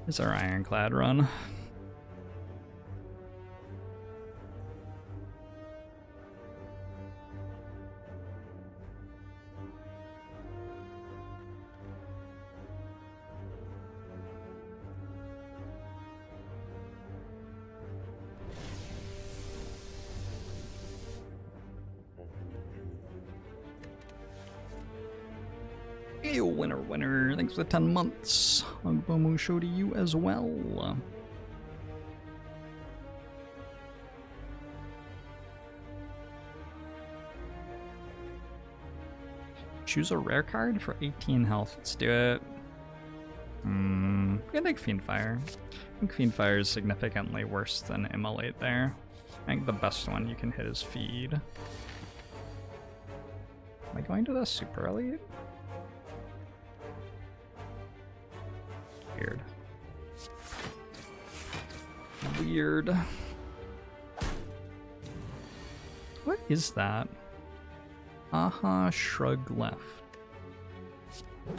Here's our Ironclad run. Hey, winner. Thanks for the 10 months. Agbomu show to you as well. Choose a rare card for 18 health. Let's do it. I think Fienfire. I think Fienfire is significantly worse than Immolate there. I think the best one you can hit is Feed. Am I going to the Super Elite? Weird. What is that? Aha, shrug left.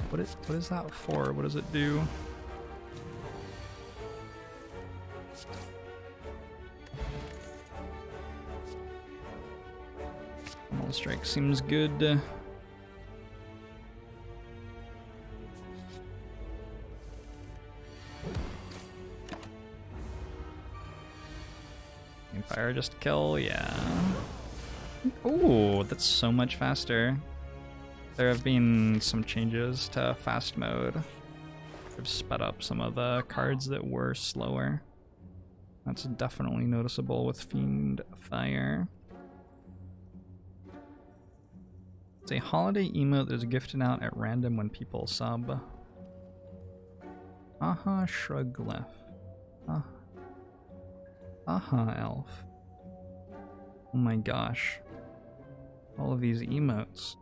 What is that for? What does it do? Normal strike seems good. Fire just kill, yeah. Ooh, that's so much faster. There have been some changes to fast mode. They've sped up some of the cards that were slower. That's definitely noticeable with Fienfire. It's a holiday emote that is gifted out at random when people sub. Aha, shrug left. Aha, elf. Oh my gosh. All of these emotes.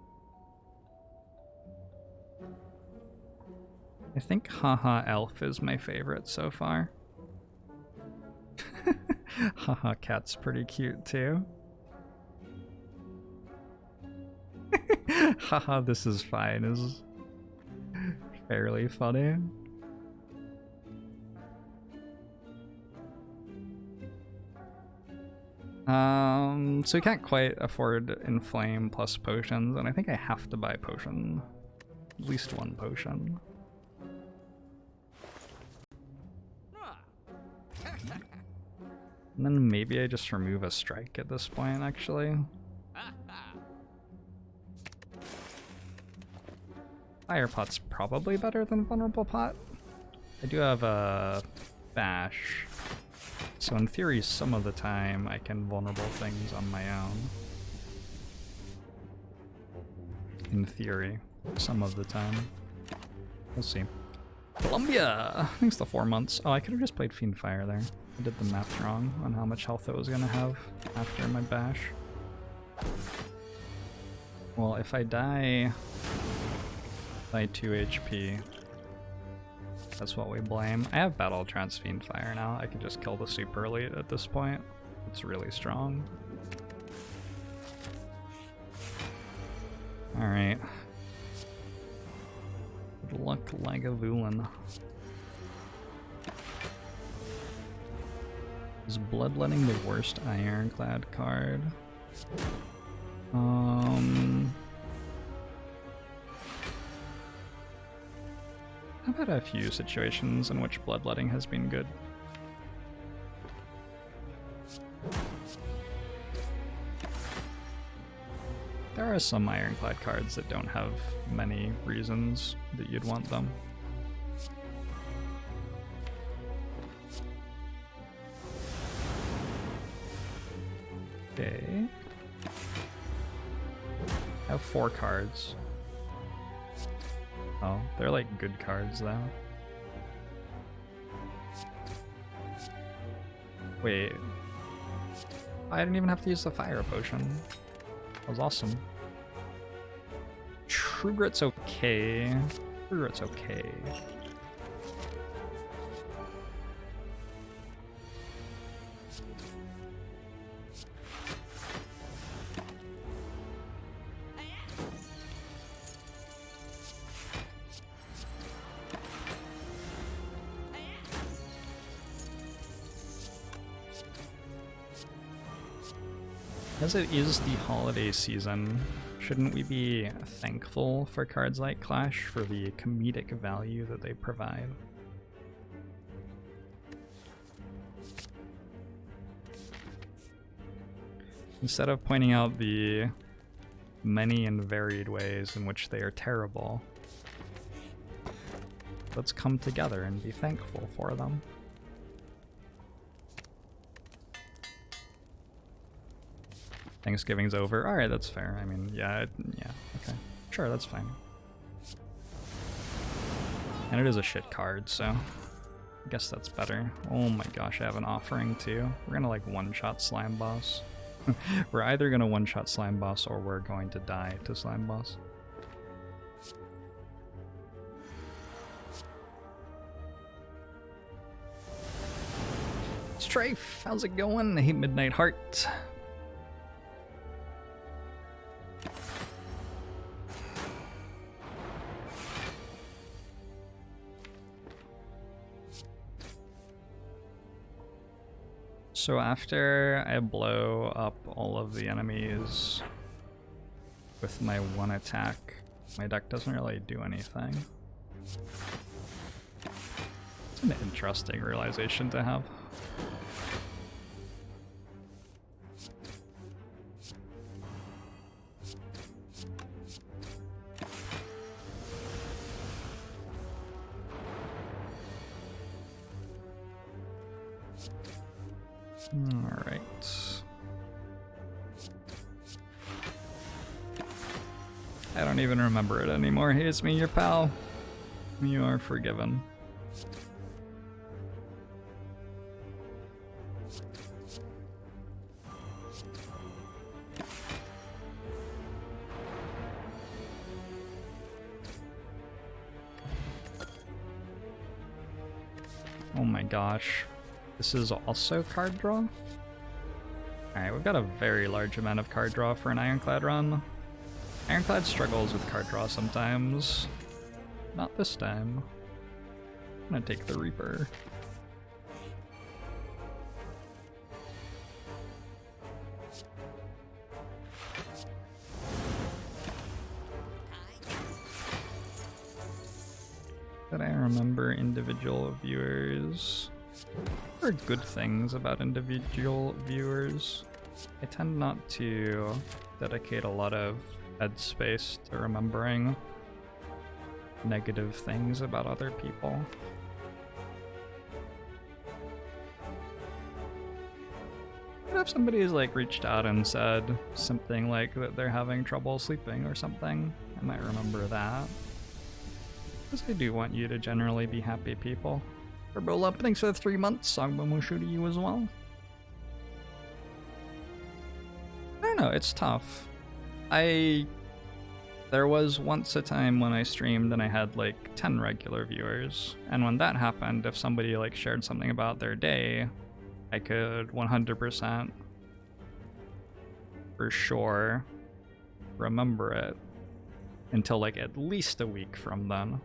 I think haha elf is my favorite so far. Haha cat's pretty cute too. Haha this is fine is fairly funny. So we can't quite afford Inflame plus potions, and I think I have to buy potion. At least one potion. And then maybe I just remove a strike at this point, actually. Fire Pot's probably better than Vulnerable Pot. I do have a bash. So in theory, some of the time I can vulnerable things on my own. In theory, some of the time. We'll see. Columbia! Thanks to 4 months. Oh, I could have just played Fienfire there. I did the math wrong on how much health it was gonna have after my bash. Well, if I die by 2 HP, that's what we blame. I have Battle Trance Fienfire now. I can just kill the Super Elite at this point. It's really strong. Alright. Good luck, Lagavulin. Is Bloodletting the worst Ironclad card? I've had a few situations in which Bloodletting has been good. There are some Ironclad cards that don't have many reasons that you'd want them. Okay. I have 4 cards. Oh, they're like good cards though. Wait. I didn't even have to use the fire potion. That was awesome. True Grit's okay. True Grit's okay. As it is the holiday season, shouldn't we be thankful for cards like Clash for the comedic value that they provide? Instead of pointing out the many and varied ways in which they are terrible, let's come together and be thankful for them. Thanksgiving's over. Alright, that's fair. I mean, yeah, okay. Sure, that's fine. And it is a shit card, so I guess that's better. Oh my gosh, I have an offering too. We're gonna like one-shot Slime Boss. We're either gonna one-shot Slime Boss or we're going to die to Slime Boss. Strafe, how's it going? Hey, Midnight Heart. So after I blow up all of the enemies with my one attack, my deck doesn't really do anything. It's an interesting realization to have. Alright. I don't even remember it anymore. Hey, it's me, your pal. You are forgiven. Oh my gosh. This is also card draw? Alright, we've got a very large amount of card draw for an Ironclad run. Ironclad struggles with card draw sometimes. Not this time. I'm gonna take the Reaper. Did I remember individual viewers? There are good things about individual viewers. I tend not to dedicate a lot of headspace to remembering negative things about other people. But if somebody's like reached out and said something like that they're having trouble sleeping or something, I might remember that. Because I do want you to generally be happy people. Roll up, thanks for the 3 months. Songbomushu to you as well. I don't know, it's tough. There was once a time when I streamed and I had like 10 regular viewers, and when that happened, if somebody like shared something about their day, I could 100% for sure remember it until like at least a week from then.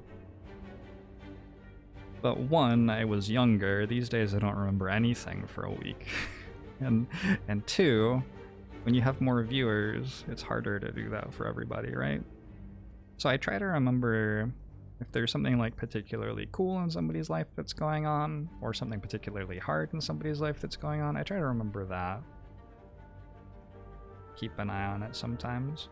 But one, I was younger. These days I don't remember anything for a week. and two, when you have more viewers, it's harder to do that for everybody, right? So I try to remember if there's something like particularly cool in somebody's life that's going on, or something particularly hard in somebody's life that's going on. I try to remember that. Keep an eye on it sometimes.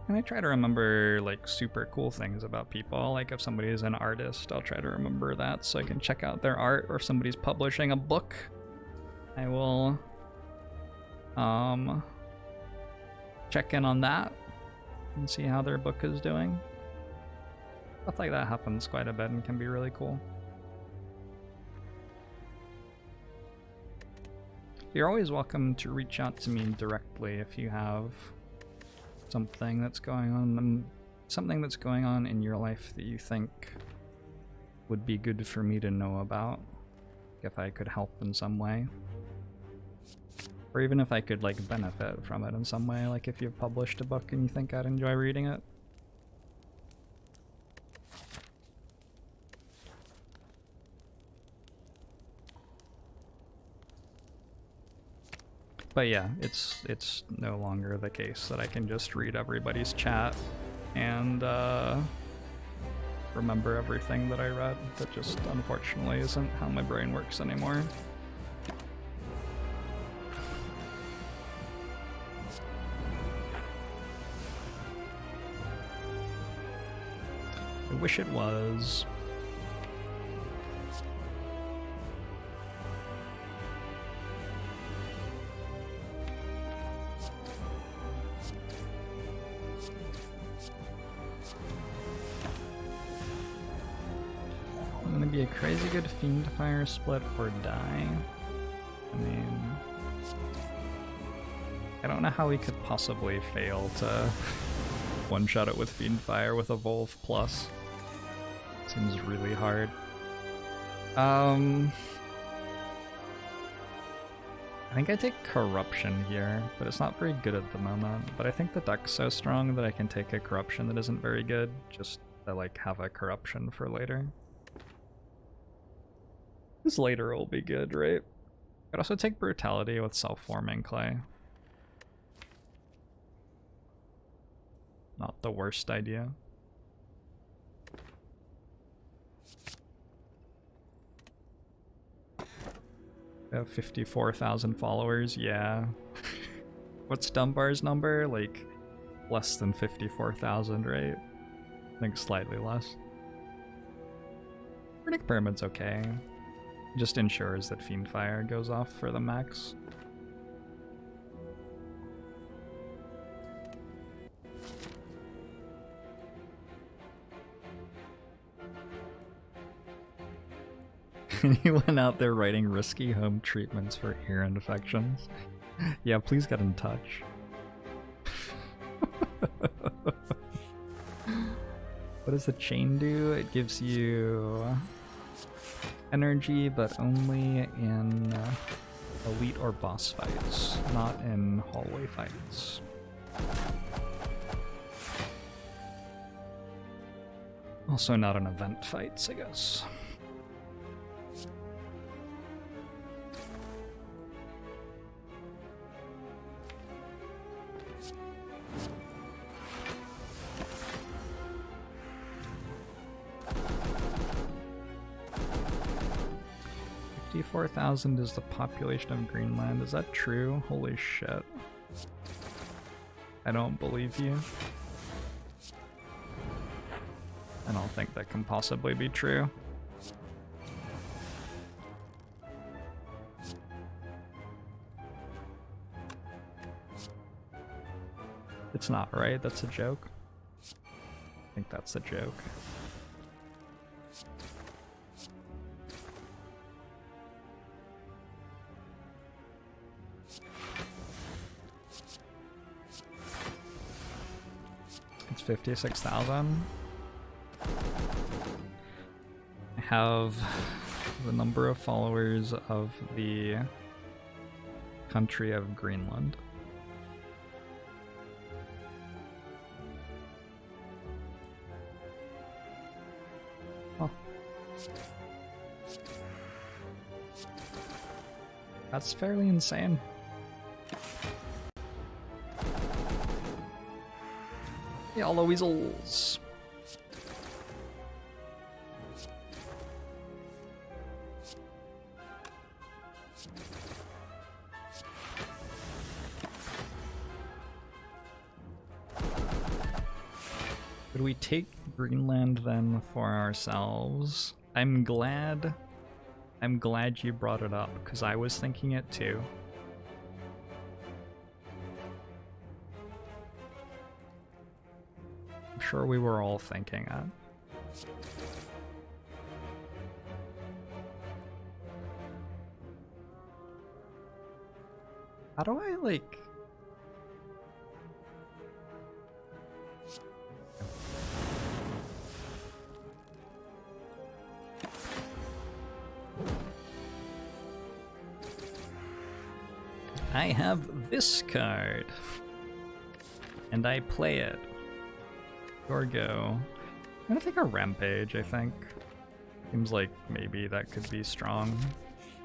And I try to remember like super cool things about people. Like if somebody is an artist, I'll try to remember that so I can check out their art. Or if somebody's publishing a book, I will check in on that and see how their book is doing. Stuff like that happens quite a bit and can be really cool. You're always welcome to reach out to me directly if you have something that's going on in your life that you think would be good for me to know about, if I could help in some way, or even if I could like benefit from it in some way, like if you've published a book and you think I'd enjoy reading it. But yeah, it's no longer the case that I can just read everybody's chat and remember everything that I read. That just unfortunately isn't how my brain works anymore. I wish it was. Gonna be a crazy good Fienfire split or die. I mean, I don't know how we could possibly fail to one-shot it with Fienfire with Evolve Plus. Seems really hard. I think I take Corruption here, but it's not very good at the moment. But I think the deck's so strong that I can take a Corruption that isn't very good, just to like have a Corruption for later. This later will be good, right? Could also take Brutality with Self-Forming Clay. Not the worst idea. I have 54,000 followers, yeah. What's Dunbar's number? Like, less than 54,000, right? I think slightly less. Runic Pyramid's okay. Just ensures that Fienfire goes off for the max. Anyone out there writing risky home treatments for ear infections? Yeah, please get in touch. What does the chain do? It gives you energy, but only in elite or boss fights, not in hallway fights. Also not in event fights, I guess. $54,000 is the population of Greenland. Is that true? Holy shit. I don't believe you. I don't think that can possibly be true. It's not, right? That's a joke. I think that's a joke. It's 56,000. I have the number of followers of the country of Greenland. Oh. That's fairly insane. Yellow weasels. Could we take Greenland then for ourselves? I'm glad you brought it up, because I was thinking it too. I'm sure we were all thinking it. How do I, like... I have this card, and I play it. Your go. I'm gonna take a Rampage, I think. Seems like maybe that could be strong.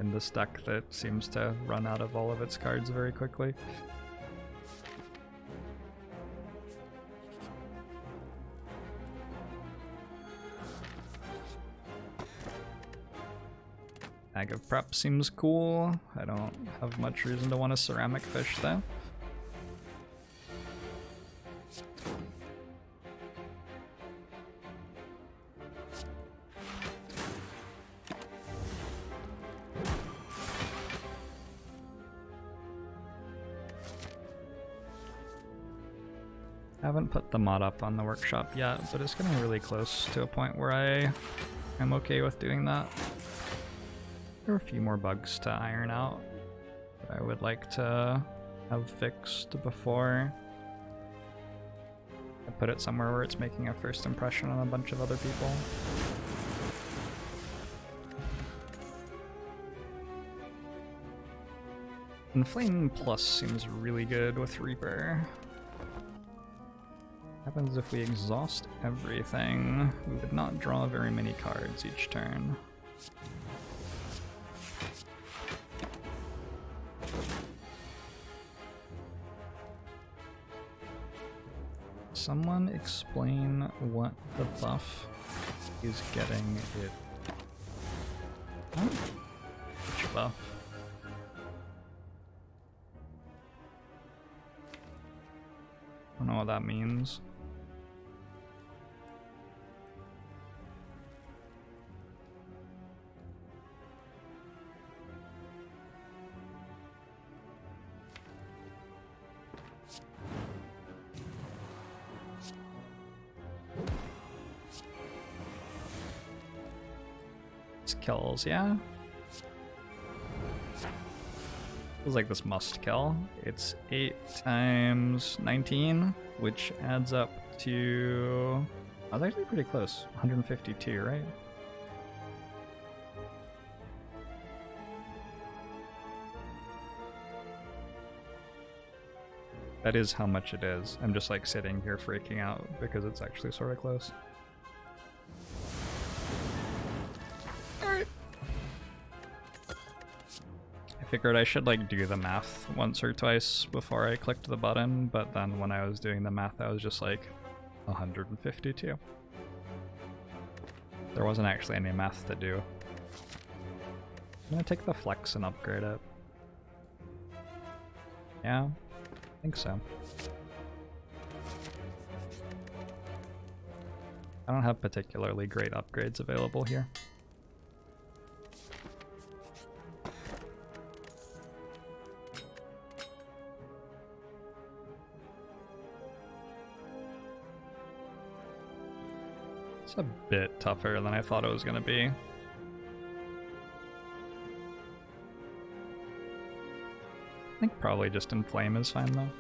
in this deck that seems to run out of all of its cards very quickly. Bag of Prep seems cool. I don't have much reason to want a ceramic fish though. I haven't put the mod up on the workshop yet, but it's getting really close to a point where I am okay with doing that. There are a few more bugs to iron out that I would like to have fixed before I put it somewhere where it's making a first impression on a bunch of other people. Inflame Plus seems really good with Reaper. What happens if we exhaust everything? We would not draw very many cards each turn. Someone explain what the buff is getting it. Huh? Which buff? I don't know what that means. Kills, yeah? Feels like this must kill. It's 8 times 19, which adds up to... I was actually pretty close. 152, right? That is how much it is. I'm just like sitting here freaking out because it's actually sort of close. I figured I should like do the math once or twice before I clicked the button, but then when I was doing the math I was just like 152. There wasn't actually any math to do. I'm gonna take the flex and upgrade it. Yeah, I think so. I don't have particularly great upgrades available here. It's a bit tougher than I thought it was going to be. I think probably just Inflame is fine though.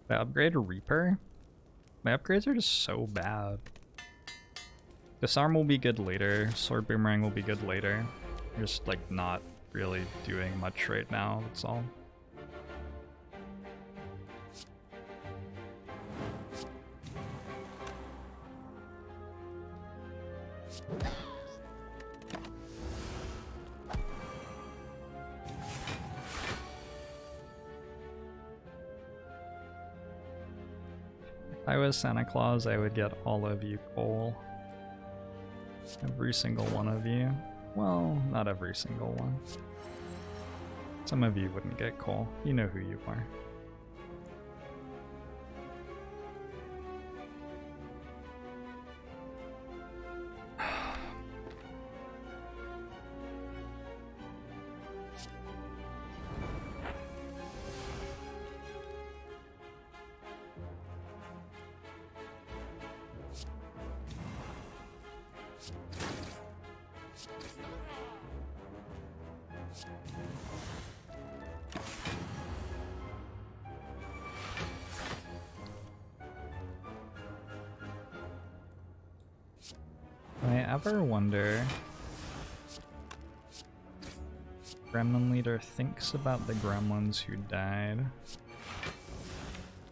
Did I upgrade a Reaper? My upgrades are just so bad. Disarm will be good later, Sword Boomerang will be good later. I'm just like not really doing much right now, that's all. If I was Santa Claus, I would get all of you coal. Every single one of you. Well, not every single one. Some of you wouldn't get coal. You know who you are. I ever wonder Gremlin leader thinks about the gremlins who died.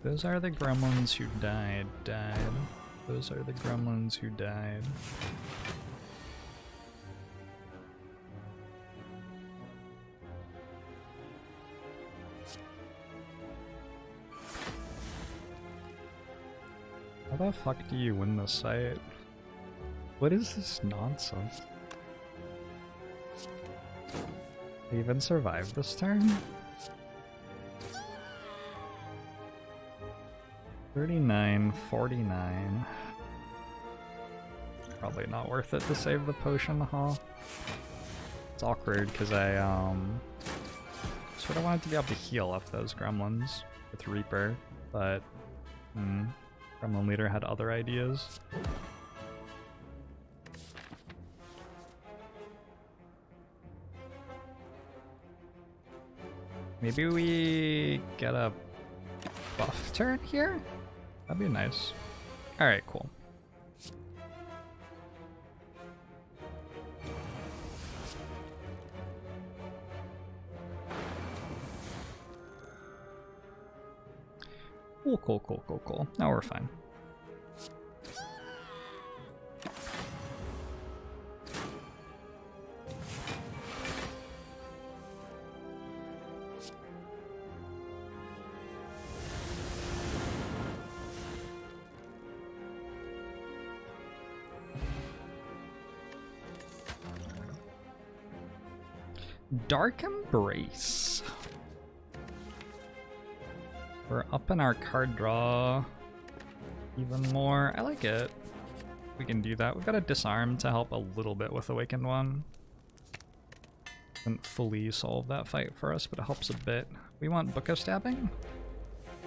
Those are the gremlins who died. Those are the gremlins who died. How the fuck do you win this fight? What is this nonsense? They even survived this turn? 39, 49. Probably not worth it to save the potion, huh? It's awkward because I sort of wanted to be able to heal off those gremlins with Reaper, but Gremlin leader had other ideas. Maybe we get a buff turn here? That'd be nice. Alright, cool. Cool. Now we're fine. Dark Embrace. We're up in our card draw even more. I like it. We can do that. We've got a disarm to help a little bit with Awakened One. Didn't fully solve that fight for us, but it helps a bit. We want Book of Stabbing?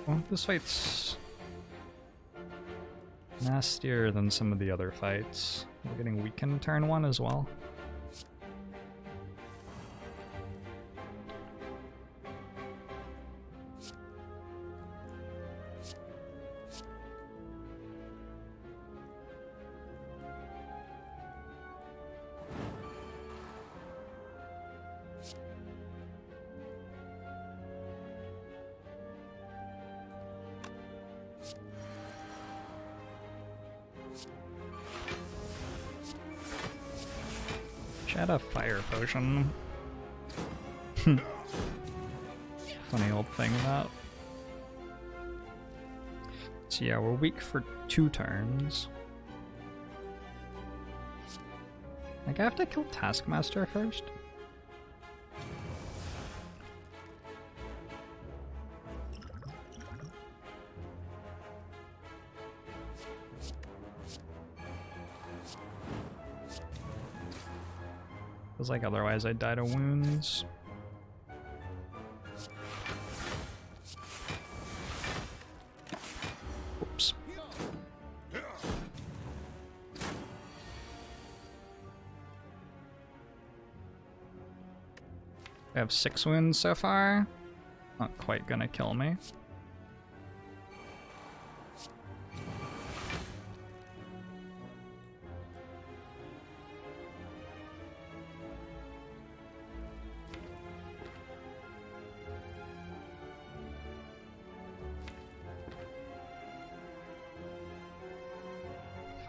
Well, this fight's nastier than some of the other fights. We're getting Weakened turn 1 as well. Had a fire potion. Funny old thing that. So yeah, we're weak for 2 turns. Like I have to kill Taskmaster first. Feels like otherwise I'd die to wounds. Oops. I have 6 wounds so far. Not quite gonna kill me.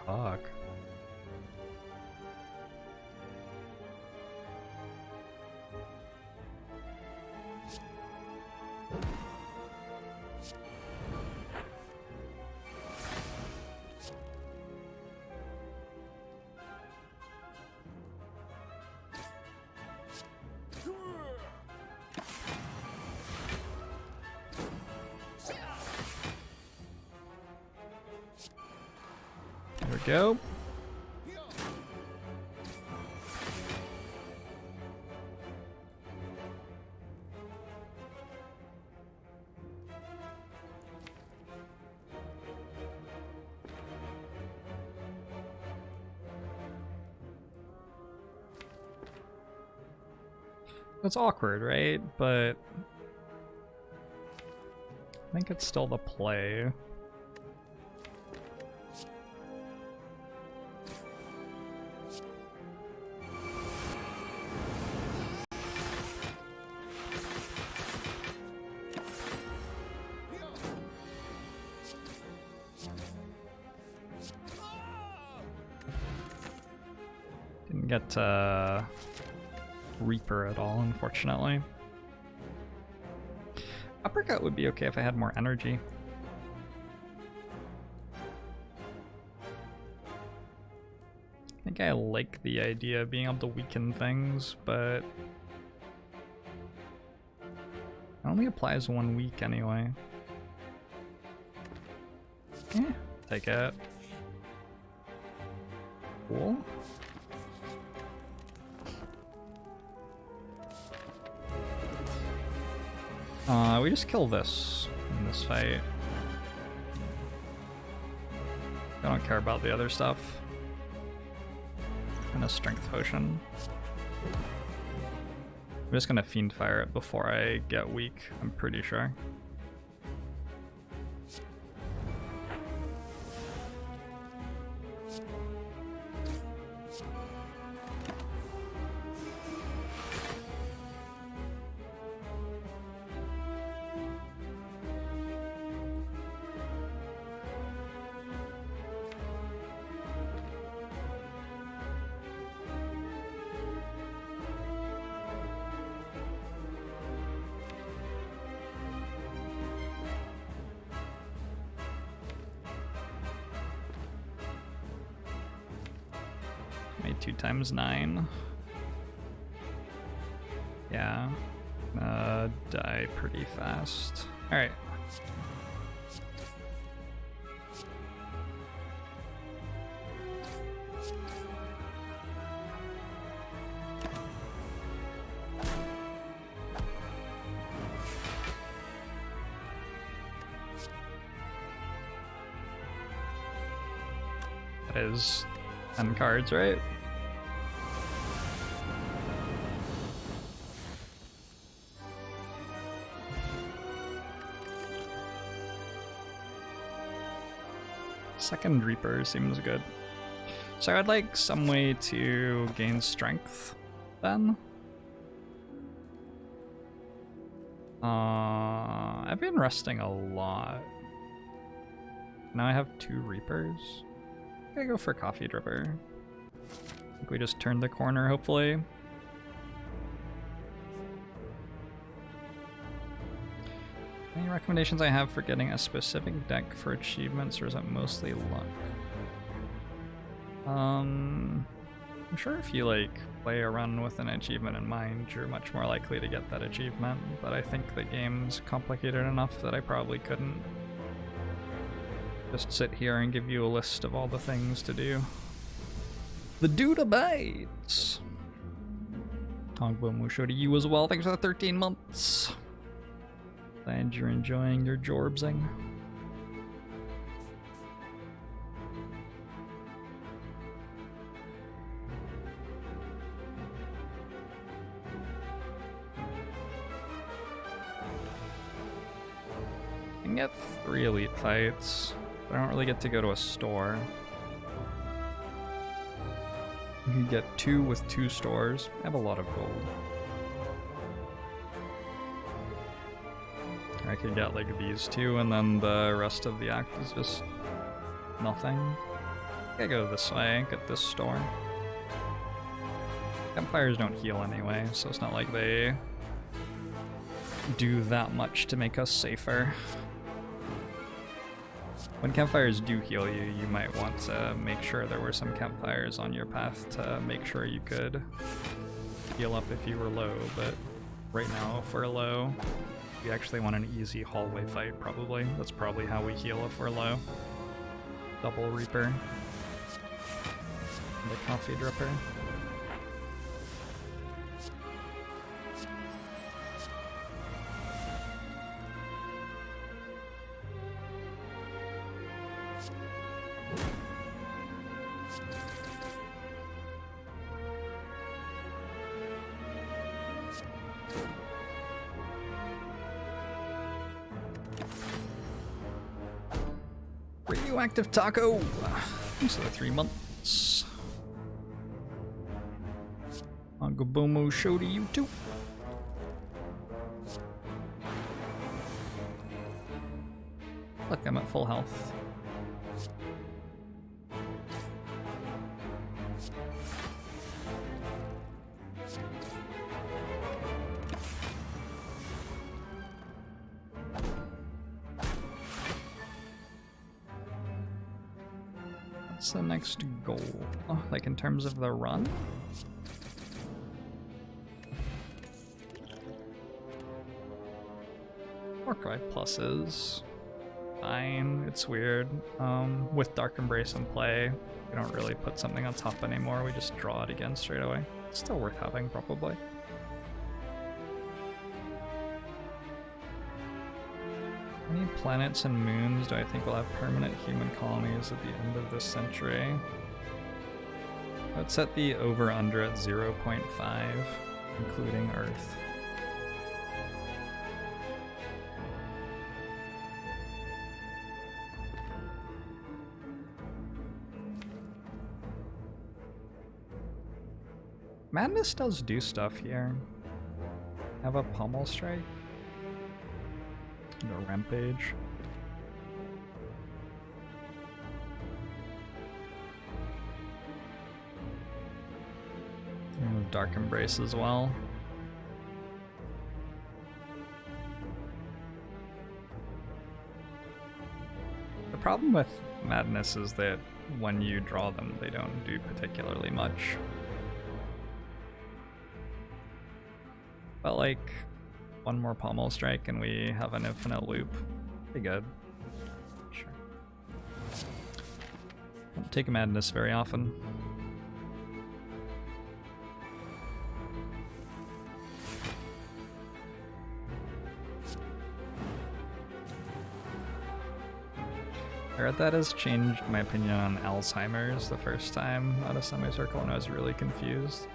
Fuck. There we go. It's awkward, right? But I think it's still the play. Get Reaper at all, unfortunately. Uppercut would be okay if I had more energy. I think I like the idea of being able to weaken things, but it only applies 1 week anyway. Yeah, take it. Cool. We just kill this in this fight. I don't care about the other stuff. And a strength potion. I'm just gonna Fienfire it before I get weak, I'm pretty sure. Made 2 times 9. Yeah. Die pretty fast. Alright. That is 10 cards, right? Second Reaper seems good. So I'd like some way to gain strength then. I've been resting a lot. Now I have 2 Reapers. I'm gonna go for Coffee Dripper. I think we just turned the corner, hopefully. Any recommendations I have for getting a specific deck for achievements, or is it mostly luck? I'm sure if you like play a run with an achievement in mind, you're much more likely to get that achievement, but I think the game's complicated enough that I probably couldn't just sit here and give you a list of all the things to do. The Duda Bites! Tongbo Musho to you as well, thanks for the 13 months! Glad you're enjoying your Jorbsing. I can get 3 elite fights, but I don't really get to go to a store. You can get 2 with 2 stores. I have a lot of gold. I could get like these 2, and then the rest of the act is just nothing. I go this way, get this store. Campfires don't heal anyway, so it's not like they do that much to make us safer. When campfires do heal you, you might want to make sure there were some campfires on your path to make sure you could heal up if you were low, but right now if we're low, we actually want an easy hallway fight, probably. That's probably how we heal if we're low. Double Reaper. And the Coffee Dripper. Radioactive Taco! Thanks for the 3 months. Angobomo show to you too. Look, I'm at full health. What's the next goal? Like in terms of the run? 4 pluses. Fine, it's weird. With Dark Embrace in play, we don't really put something on top anymore, we just draw it again straight away. It's still worth having, probably. How many planets and moons do I think will have permanent human colonies at the end of this century? Let's set the over-under at 0.5, including Earth. Madness does do stuff here. Have a pommel strike. And a rampage. And Dark Embrace as well. The problem with Madness is that when you draw them, they don't do particularly much. But like, one more pommel strike and we have an infinite loop. Pretty good. Sure. Don't take Madness very often. I read that has changed my opinion on Alzheimer's the first time out of Semicircle and I was really confused.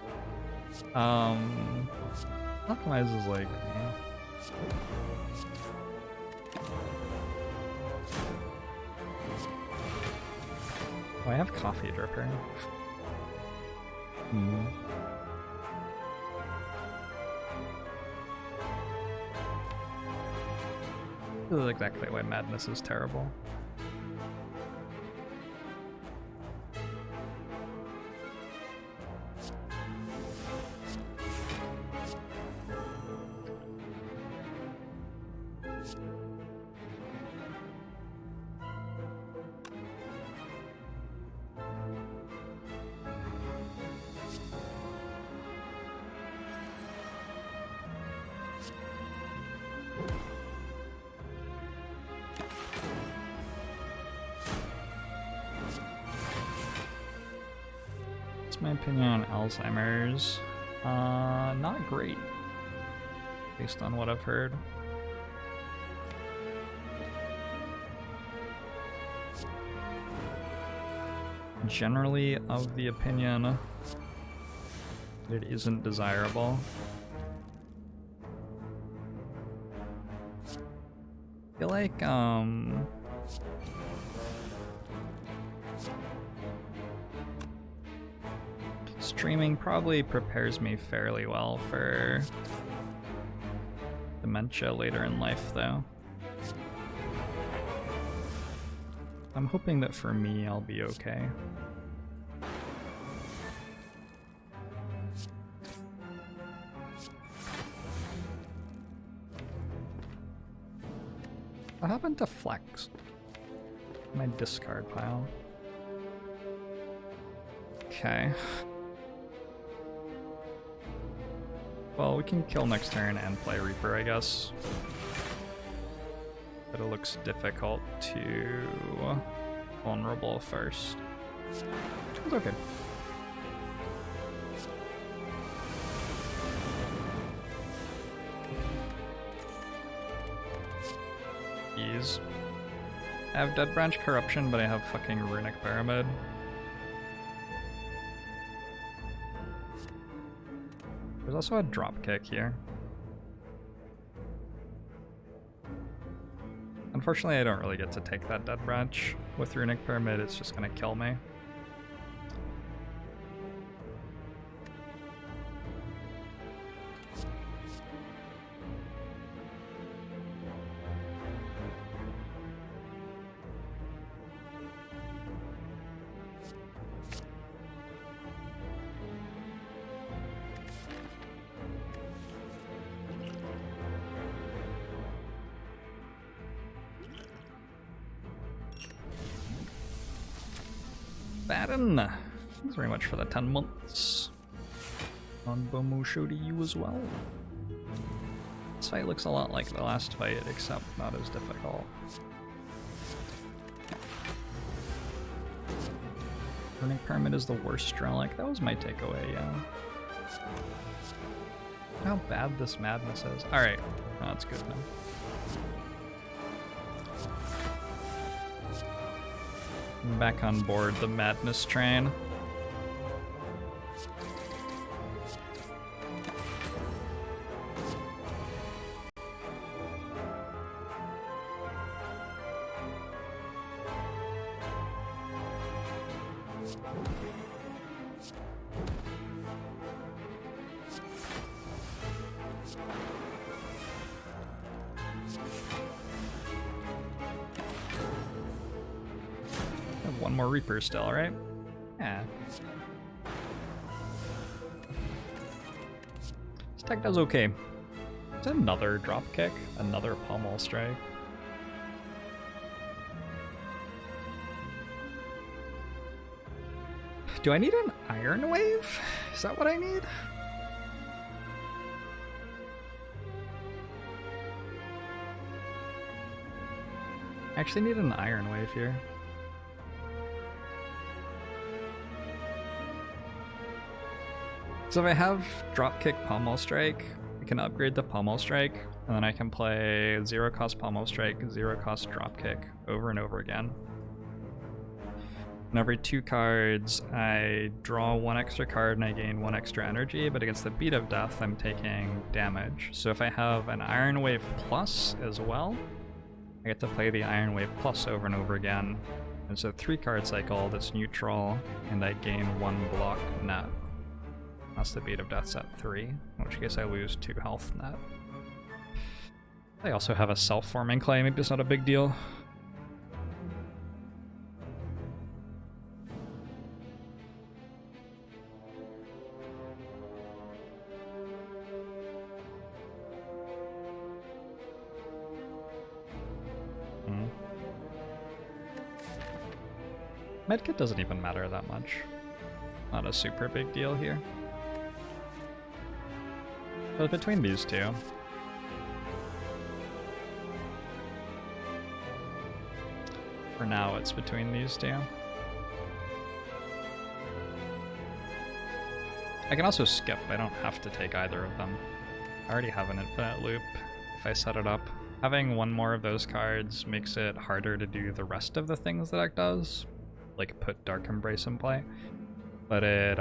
Optimize is like... Oh, I have Coffee Dripper. This is exactly why Madness is terrible. My opinion on Alzheimer's, not great, based on what I've heard. Generally of the opinion that it isn't desirable. I feel like, streaming probably prepares me fairly well for dementia later in life, though. I'm hoping that for me, I'll be okay. What happened to Flex? My discard pile. Okay. Well, we can kill next turn and play Reaper, I guess. But it looks difficult to vulnerable first. It's okay. Ease. I have Dead Branch Corruption, but I have fucking Runic Pyramid. There's also a dropkick here. Unfortunately, I don't really get to take that Dead Branch. With Runic Pyramid, it's just gonna kill me. Baden, thanks very much for the 10 months. On Bomo show to you as well. This fight looks a lot like the last fight, except not as difficult. Runic Pyramid is the worst relic. That was my takeaway, yeah. How bad this madness is. Alright, oh, that's good now. I'm back on board the madness train. One more Reaper still, right? Yeah. This deck does okay. It's another drop kick, another pommel strike. Do I need an Iron Wave? Is that what I need? I actually need an Iron Wave here. So if I have Dropkick Pommel Strike, I can upgrade the Pommel Strike, and then I can play 0 cost Pommel Strike, 0 cost Dropkick over and over again. And every 2 cards, I draw 1 extra card and I gain 1 extra energy, but against the Beat of Death, I'm taking damage. So if I have an Iron Wave Plus as well, I get to play the Iron Wave Plus over and over again. It's a 3-card cycle that's neutral, and I gain 1 block net. That's the Beat of Death's at 3, in which case I lose 2 health net. I also have a self-forming clay, maybe it's not a big deal. Medkit doesn't even matter that much. Not a super big deal here. But between these two, for now it's between these two. I can also skip, I don't have to take either of them. I already have an infinite loop if I set it up. Having one more of those cards makes it harder to do the rest of the things the deck does, like put Dark Embrace in play, but it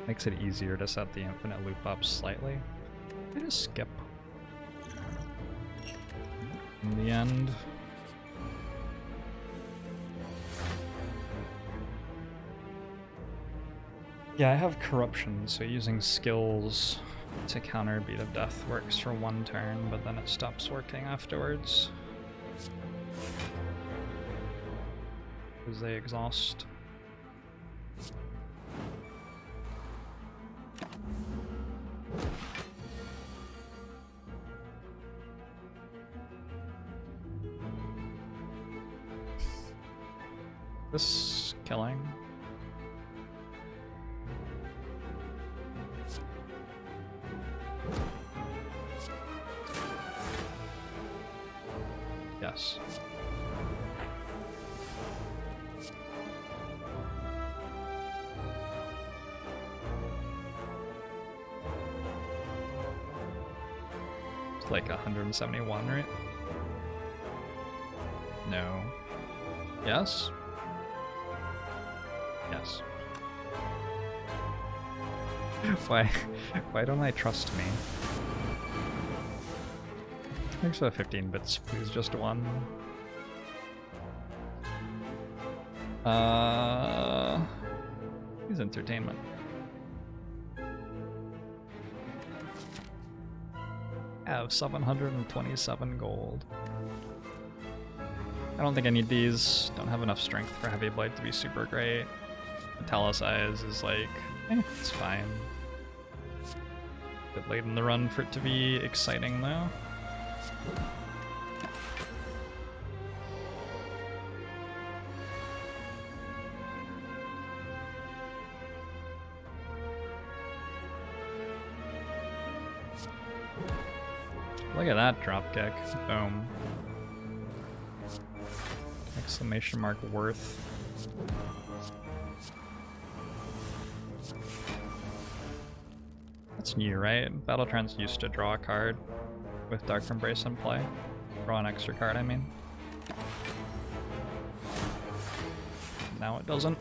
makes it easier to set the infinite loop up slightly. I just skip. In the end, yeah, I have corruption, so using skills to counter Beat of Death works for 1 turn, but then it stops working afterwards. Because they exhaust. This killing. Yes. It's like 171, right? No. Yes? Yes. Why don't I trust me? Thanks for the 15 bits, please, just 1. He's entertainment. I have 727 gold. I don't think I need these. Don't have enough strength for Heavy Blade to be super great. Italicize is like, it's fine. Bit late in the run for it to be exciting though. Look at that dropkick. Boom. Exclamation mark worth. That's new, right? Battle Trance used to draw a card with Dark Embrace in play. Draw an extra card, I mean. Now it doesn't.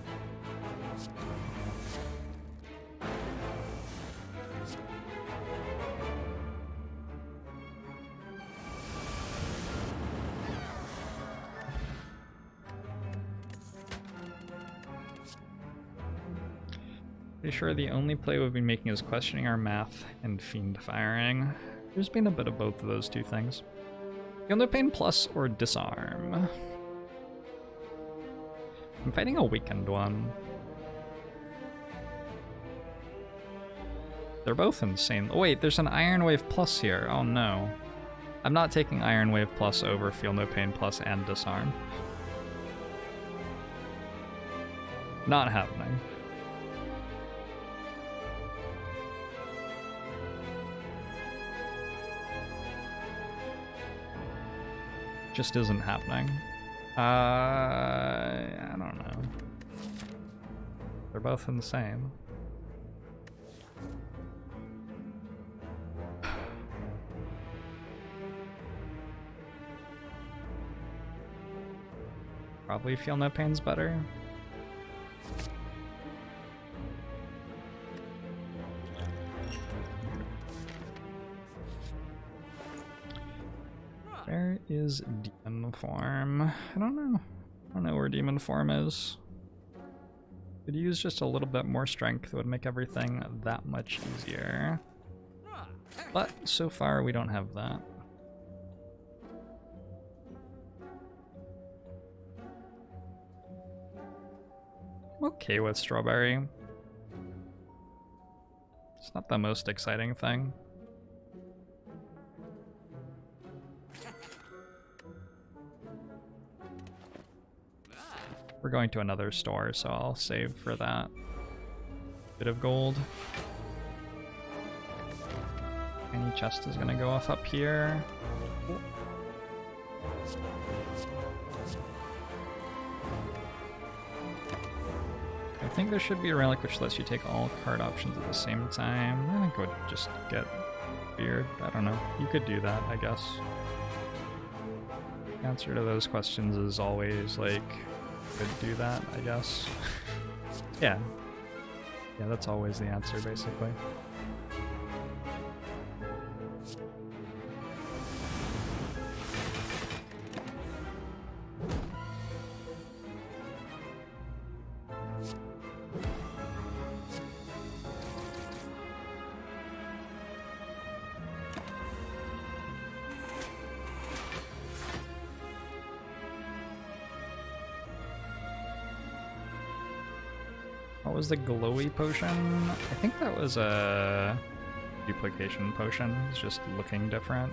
Pretty sure the only play we've been making is questioning our math and fiend firing. There's been a bit of both of those two things. Feel no pain plus or disarm. I'm fighting a weakened one. They're both insane. Oh wait, there's an Iron Wave plus here. Oh no. I'm not taking Iron Wave plus over Feel No Pain plus and disarm. Not happening. Just isn't happening. I don't know. They're both insane. Probably Feel No Pain's better. Where is Demon Form? I don't know. I don't know where Demon Form is. Could use just a little bit more strength. It would make everything that much easier. But so far we don't have that. I'm okay with Strawberry. It's not the most exciting thing. We're going to another store, so I'll save for that. Bit of gold. Any chest is gonna go off up here. Cool. I think there should be a relic which lets you take all card options at the same time. I think it would just get weird. I don't know. You could do that, I guess. The answer to those questions is always like, could do that, I guess. Yeah, that's always the answer, basically. What was the glowy potion? I think that was a duplication potion. It's just looking different.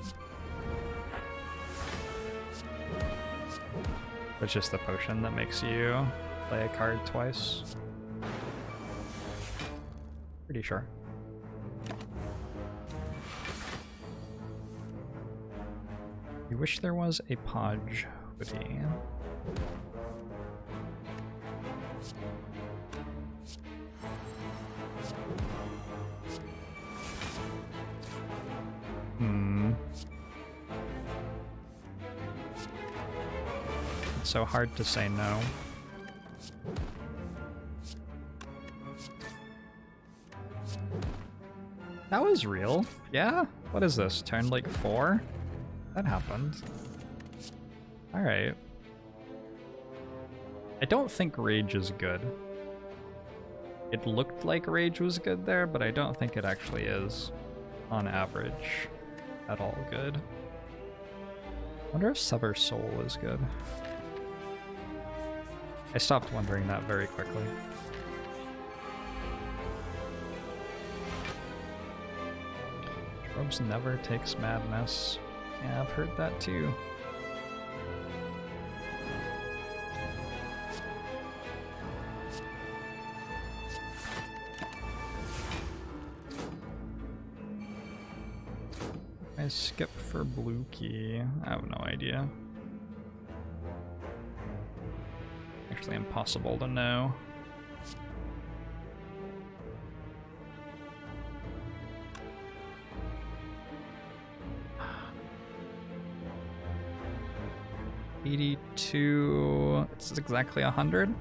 It's just the potion that makes you play a card twice. Pretty sure. You wish there was a Podge hoodie. It's so hard to say no. That was real? Yeah? What is this? Turn like 4? That happened. Alright. I don't think Rage is good. It looked like Rage was good there, but I don't think it actually is, on average, at all good. I wonder if Sever Soul is good. I stopped wondering that very quickly. Jorbs never takes madness. Yeah, I've heard that too. I skip for blue key? I have no idea. Actually impossible to know. $82. It's exactly 100.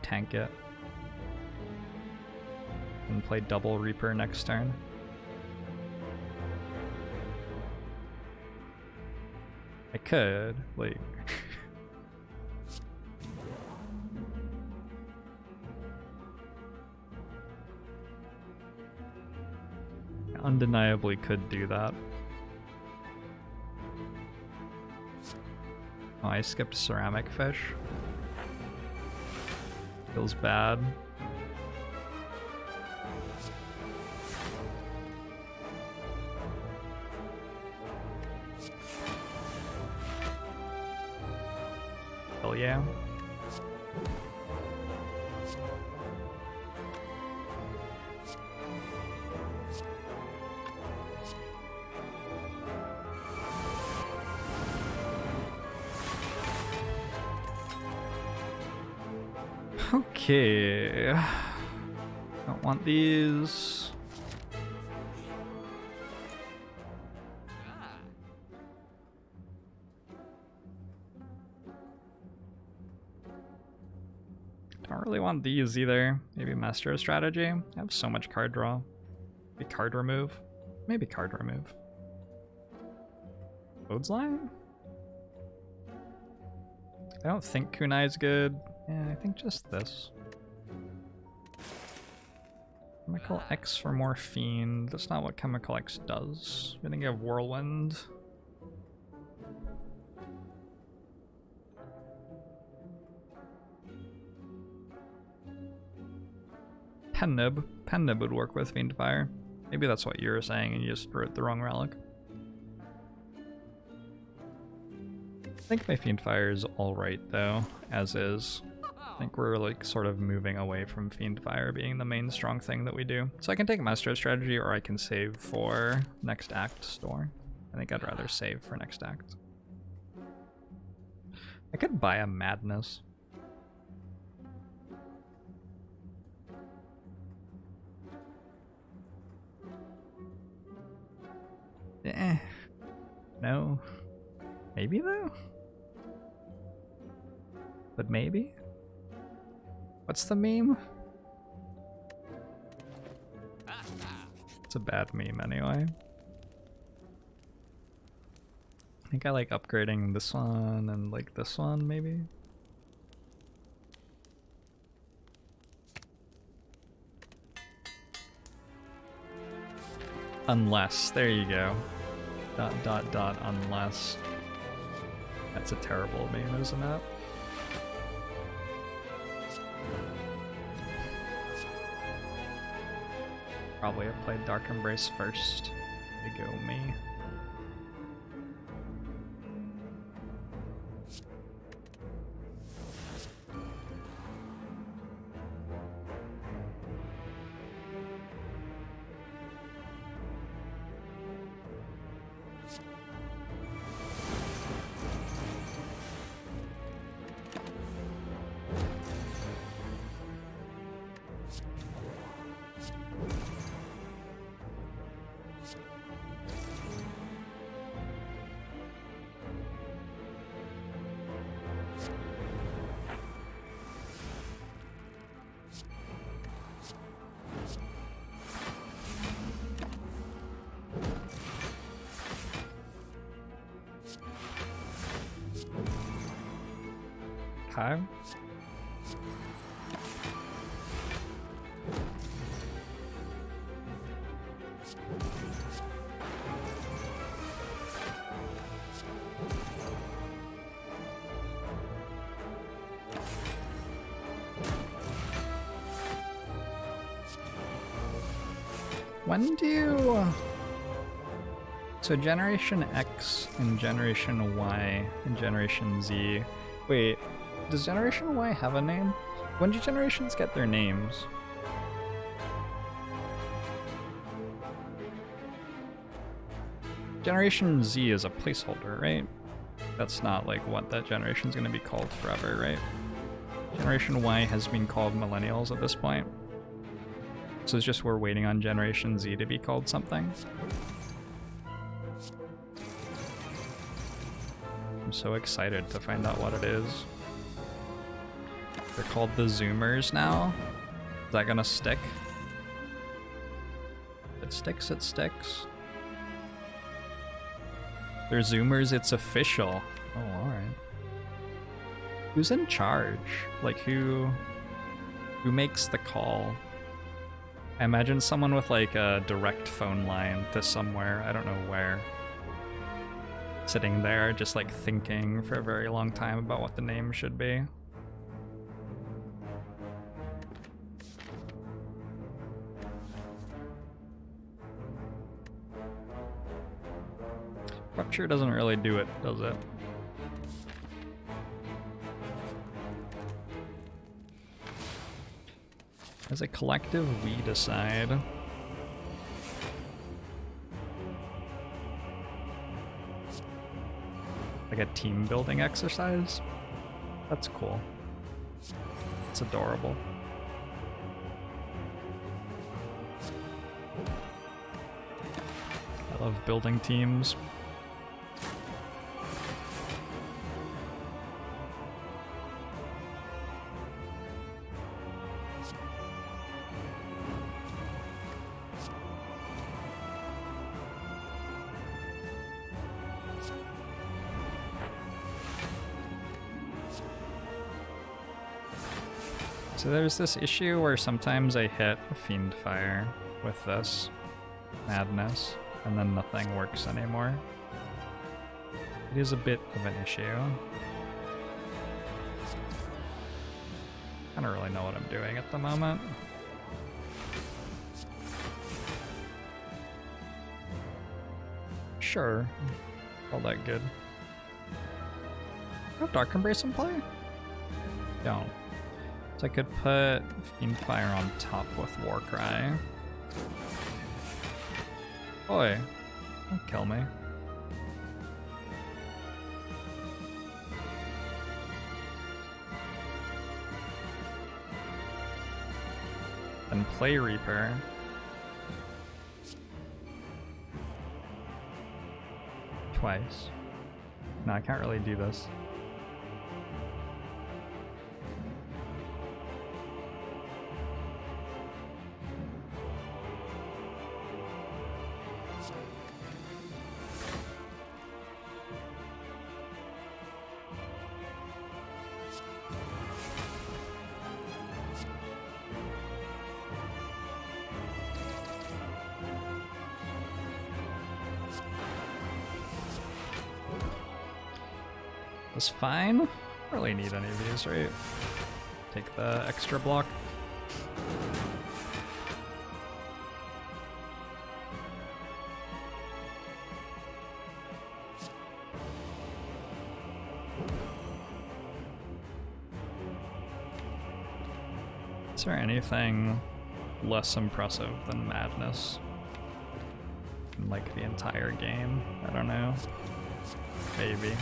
Tank it. And play double Reaper next turn. I could, like... undeniably could do that. Oh, I skipped ceramic fish. Feels bad. Hell yeah. Okay. Don't want these. Don't really want these either. Maybe master of strategy. I have so much card draw. Maybe card remove. Maybe card remove. Codes line? I don't think Kunai is good. Yeah, I think just this. Chemical X for more Fiend. That's not what Chemical X does. I think I have Whirlwind. Pen Nib would work with Fienfire. Maybe that's what you were saying and you just wrote the wrong relic. I think my Fienfire is alright though, as is. I think we're like sort of moving away from Fienfire being the main strong thing that we do. So I can take Master of Strategy or I can save for next act store. I think I'd rather save for next act. I could buy a Madness. No. Maybe though? But maybe? What's the meme? It's a bad meme anyway. I think I like upgrading this one and like this one maybe. Unless, there you go. ... unless. That's a terrible meme, isn't it? Probably have played Dark Embrace first. There you go, me. Okay. When do you... So Generation X and Generation Y and Generation Z... Wait, does Generation Y have a name? When do generations get their names? Generation Z is a placeholder, right? That's not like what that generation's gonna be called forever, right? Generation Y has been called millennials at this point. So it's just we're waiting on Generation Z to be called something. I'm so excited to find out what it is. They're called the Zoomers now. Is that gonna stick? If it sticks, it sticks. They're Zoomers, it's official. Oh, alright. Who's in charge? Like who makes the call? I imagine someone with like a direct phone line to somewhere, I don't know where. Sitting there just like thinking for a very long time about what the name should be. Rupture doesn't really do it, does it? As a collective, we decide. Like a team building exercise? That's cool. It's adorable. I love building teams. So there's this issue where sometimes I hit Fienfire with this madness, and then nothing works anymore. It is a bit of an issue. I don't really know what I'm doing at the moment. Sure, all that good. Have Dark Embrace in play? Don't. So I could put Fienfire on top with Warcry. Boy, don't kill me. Then play Reaper. Twice. No, I can't really do this. That's fine. Don't really need any of these, right? Take the extra block. Is there anything less impressive than madness in like the entire game? I don't know. Maybe.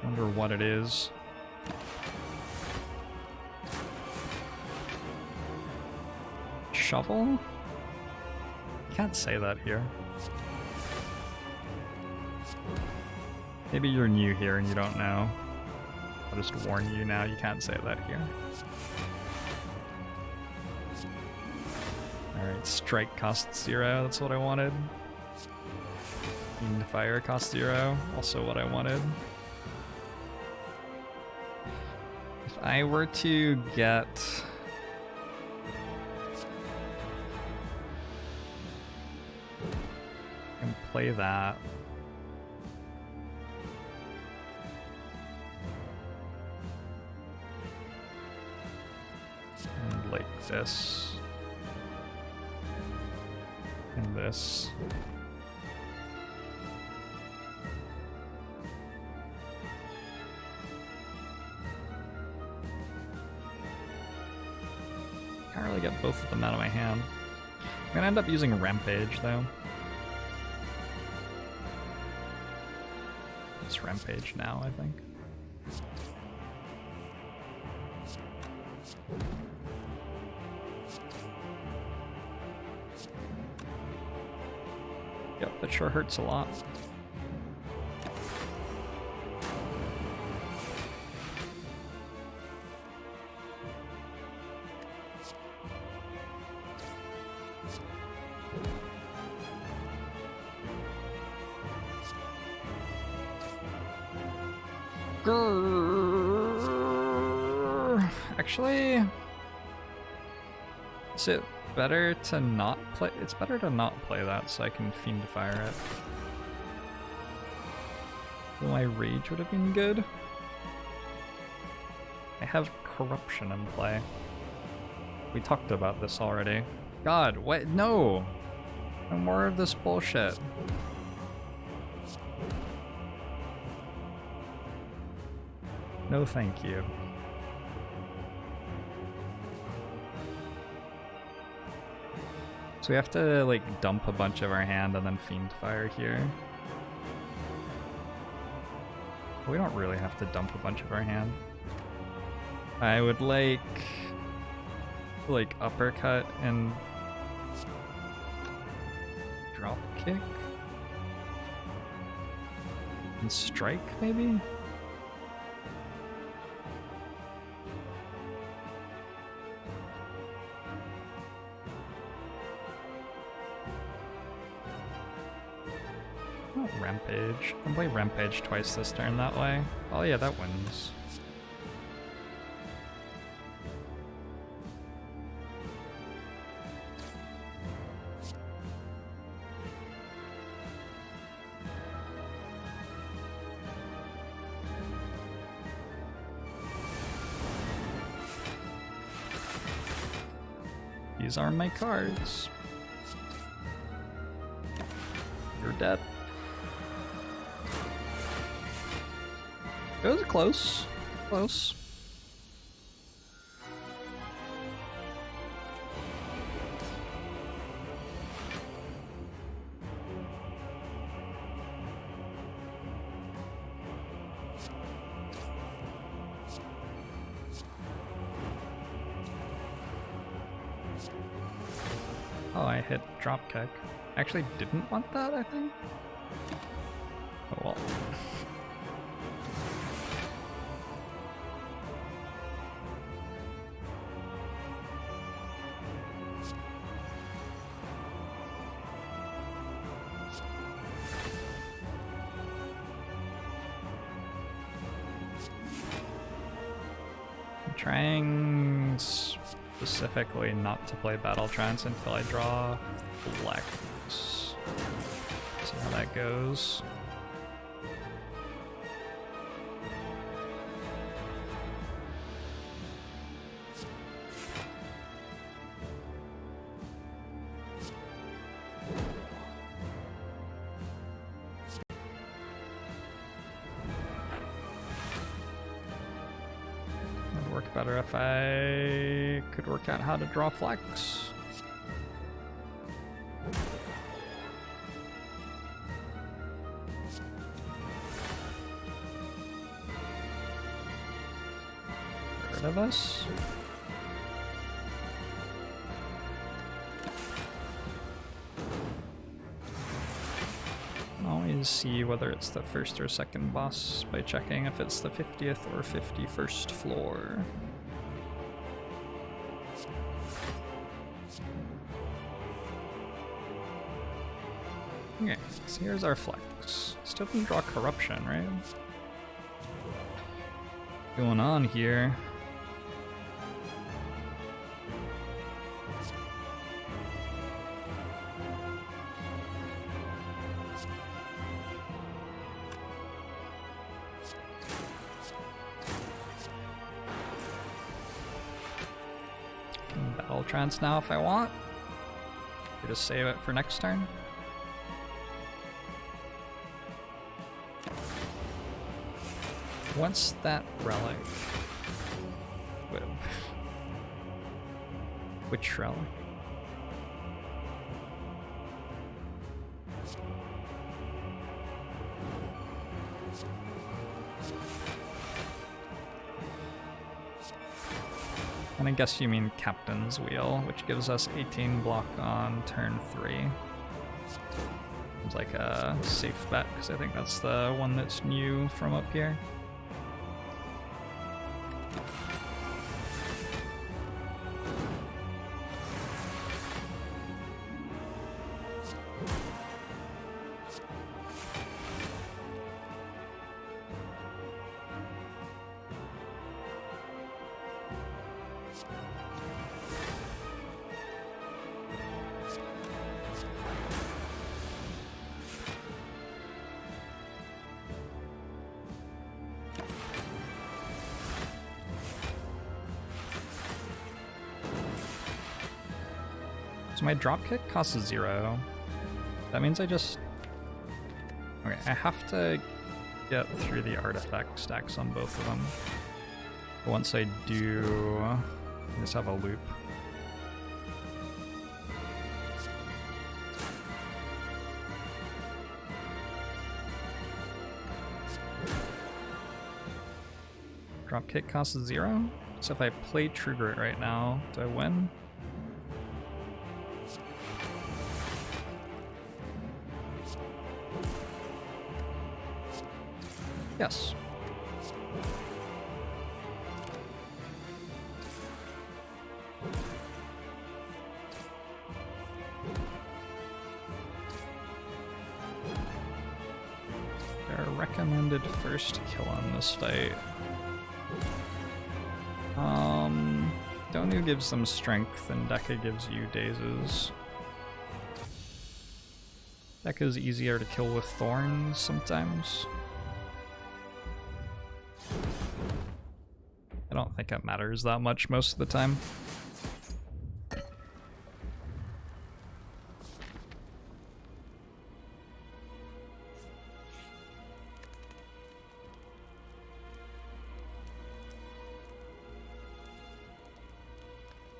Wonder what it is. Shovel? Can't say that here. Maybe you're new here and you don't know. I'll just warn you now, you can't say that here. Alright, strike costs 0, that's what I wanted. Fire costs 0, also what I wanted. If I were to get and play that, and like this and this. Can't really get both of them out of my hand. I'm gonna end up using Rampage though. Just rampage now, I think. Yep, that sure hurts a lot. Actually, is it better to not play? It's better to not play that so I can Fienfire it. Well, my rage would have been good. I have corruption in play. We talked about this already. God, what? No! No more of this bullshit. No, thank you. So we have to, like, dump a bunch of our hand and then Fienfire here. We don't really have to dump a bunch of our hand. I would like uppercut and drop kick and strike, maybe? Rampage. I can play Rampage twice this turn that way. Oh yeah, that wins. These are my cards. You're dead. It was close. Close. Oh, I hit dropkick. I actually didn't want that, I think. Oh well. Trying specifically not to play Battle Trance until I draw Flex. See how that goes. Better if I could work out how to draw Flex. Get rid of this. Always see whether it's the first or second boss by checking if it's the 50th or 51st floor. Okay, so here's our Flex. Still can draw Corruption, right? What's going on here? Can Battle Trance now if I want. Or just save it for next turn. What's that relic? Which relic? And I guess you mean Captain's Wheel, which gives us 18 block on turn 3. Seems like a safe bet, because I think that's the one that's new from up here. So my dropkick costs 0. That means I just... Okay, I have to get through the artifact stacks on both of them. But once I do, I just have a loop. Dropkick costs 0? So if I play True Grit right now, do I win? Yes. Their recommended first kill on this fight. Donu gives them strength and Deka gives you dazes. Deka's easier to kill with thorns sometimes. I don't think it matters that much most of the time.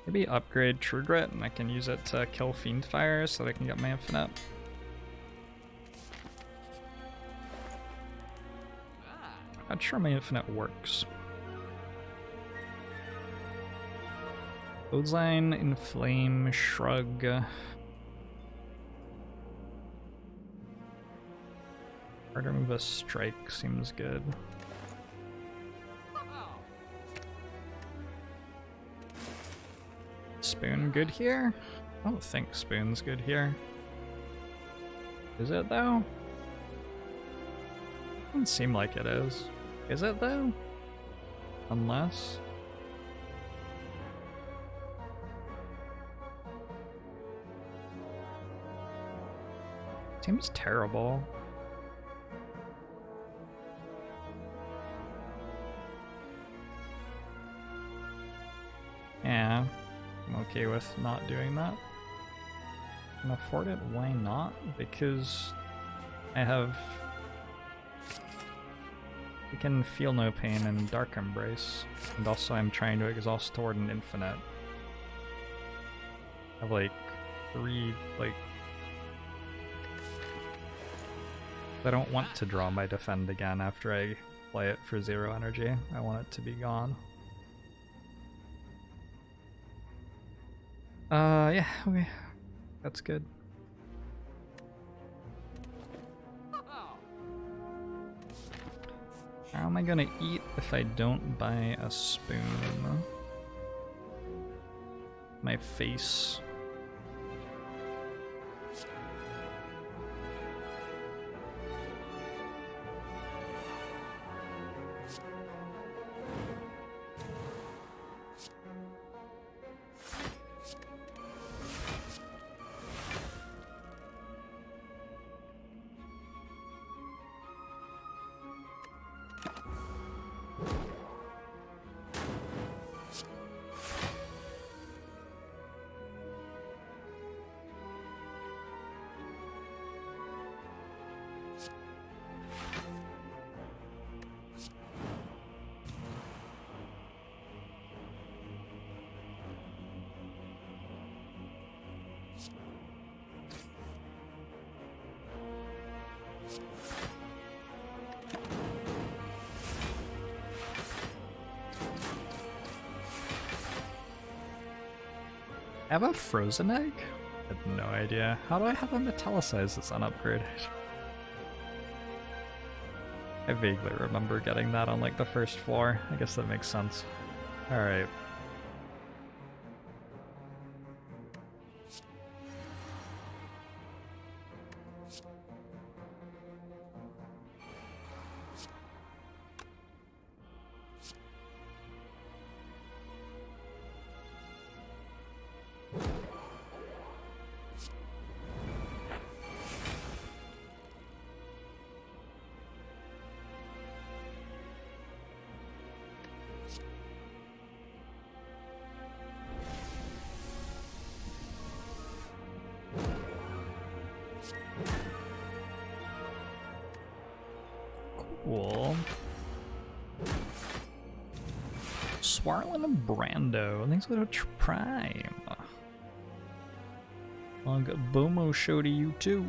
Maybe upgrade True Grit and I can use it to kill Fienfire so they can get my infinite. Not sure my infinite works. Clothesline, Inflame, Shrug. Harder move a Strike seems good. Spoon good here? I don't think Spoon's good here. Is it though? Doesn't seem like it is. Is it though? Unless... Seems terrible. Yeah, I'm okay with not doing that. Can afford it, why not? Because I have... I can feel no pain in Dark Embrace, and also I'm trying to exhaust toward an infinite. I have like 3, like... I don't want to draw my defend again after I play it for 0 energy. I want it to be gone. Yeah, okay. That's good. How am I gonna eat if I don't buy a spoon? My face. I have a frozen egg? I have no idea. How do I have a metallicized that's unupgraded? I vaguely remember getting that on like the first floor. I guess that makes sense. Alright. Cool. Swarlin and Brando. Thanks for the Prime. I'll get Bomo show to you too.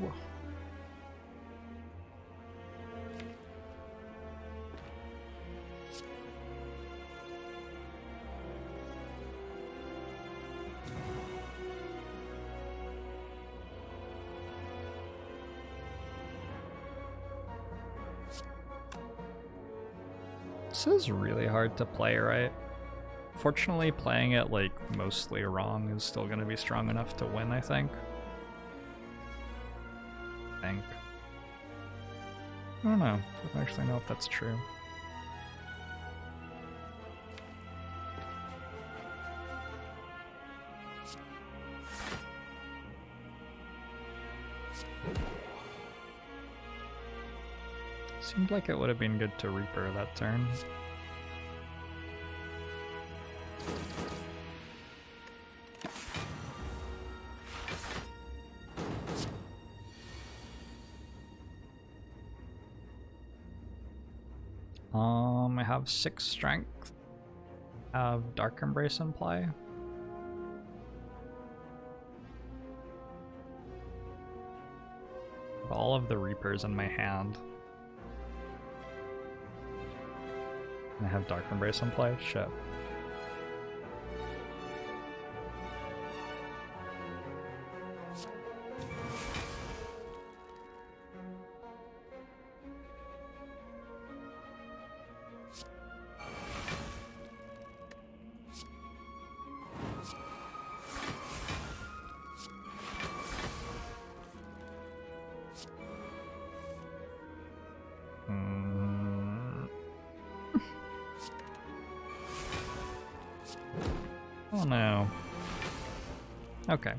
This is really hard to play, right? Fortunately, playing it like mostly wrong is still going to be strong enough to win, I think. I don't know. I don't actually know if that's true. Seemed like it would have been good to Reaper that turn. I have 6 strength. I have Dark Embrace in play. I have all of the Reapers in my hand. And I have Dark Embrace in play? Shit. Oh no. Okay.